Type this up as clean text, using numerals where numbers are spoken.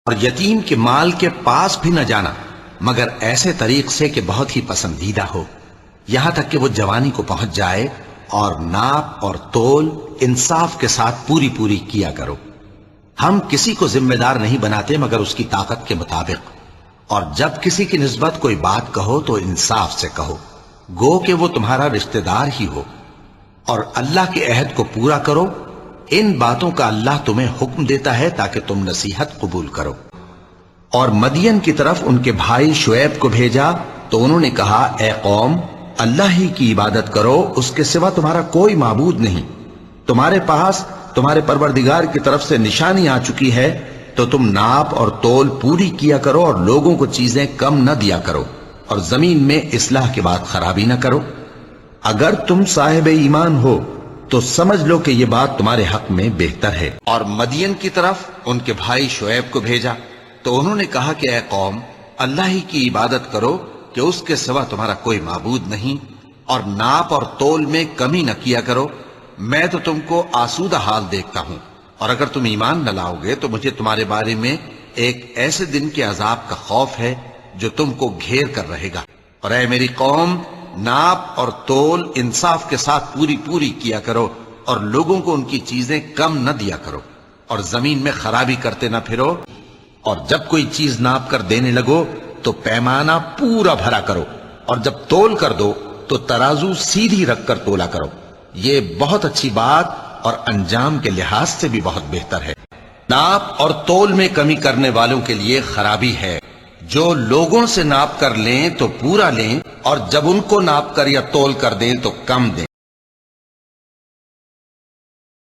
اور یتیم کے مال کے پاس بھی نہ جانا مگر ایسے طریق سے کہ بہت ہی پسندیدہ ہو، یہاں تک کہ وہ جوانی کو پہنچ جائے، اور ناپ اور تول انصاف کے ساتھ پوری پوری کیا کرو۔ ہم کسی کو ذمہ دار نہیں بناتے مگر اس کی طاقت کے مطابق، اور جب کسی کی نسبت کوئی بات کہو تو انصاف سے کہو، گو کہ وہ تمہارا رشتہ دار ہی ہو، اور اللہ کے عہد کو پورا کرو۔ ان باتوں کا اللہ تمہیں حکم دیتا ہے تاکہ تم نصیحت قبول کرو۔ اور مدین کی طرف ان کے بھائی شعیب کو بھیجا تو انہوں نے کہا، اے قوم، اللہ ہی کی عبادت کرو، اس کے سوا تمہارا کوئی معبود نہیں۔ تمہارے پاس تمہارے پروردگار کی طرف سے نشانی آ چکی ہے، تو تم ناپ اور تول پوری کیا کرو، اور لوگوں کو چیزیں کم نہ دیا کرو، اور زمین میں اصلاح کے بعد خرابی نہ کرو۔ اگر تم صاحب ایمان ہو تو سمجھ لو کہ یہ بات تمہارے حق میں بہتر ہے۔ اور مدین کی طرف ان کے بھائی شعیب کو بھیجا تو انہوں نے کہا کہ اے قوم، اللہ ہی کی عبادت کرو کہ اس کے سوا تمہارا کوئی معبود نہیں، اور ناپ اور تول میں کمی نہ کیا کرو، میں تو تم کو آسودہ حال دیکھتا ہوں، اور اگر تم ایمان نہ لاؤ گے تو مجھے تمہارے بارے میں ایک ایسے دن کے عذاب کا خوف ہے جو تم کو گھیر کر رہے گا۔ اور اے میری قوم، ناپ اور تول انصاف کے ساتھ پوری پوری کیا کرو، اور لوگوں کو ان کی چیزیں کم نہ دیا کرو، اور زمین میں خرابی کرتے نہ پھرو، اور جب کوئی چیز ناپ کر دینے لگو تو پیمانہ پورا بھرا کرو، اور جب تول کر دو تو ترازو سیدھی رکھ کر تولا کرو۔ یہ بہت اچھی بات اور انجام کے لحاظ سے بھی بہت بہتر ہے۔ ناپ اور تول میں کمی کرنے والوں کے لیے خرابی ہے، جو لوگوں سے ناپ کر لیں تو پورا لیں، اور جب ان کو ناپ کر یا تول کر دیں تو کم دیں۔